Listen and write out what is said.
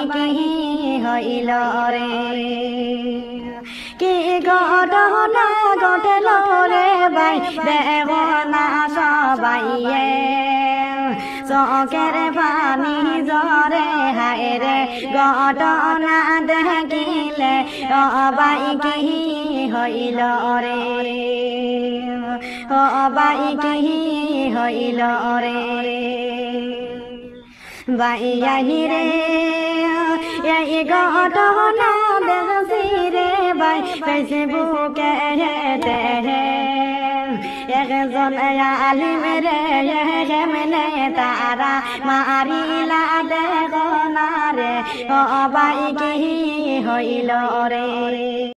কি হইল রে কি ঘটনা ঘটল রে ভাই দেব না সবাইয়ে চকের পানি জরে হায় রে ঘটনা দেখিলে সবাই কি হইল রে সবাই কি হইল রে বাইয়াহি রে এই ঘটনা দেখছি রে ভাই ফেসবুকে একজন আলিম রে কেমনে তারা মারিলা দেখো না রে সবাই কি হইল রে।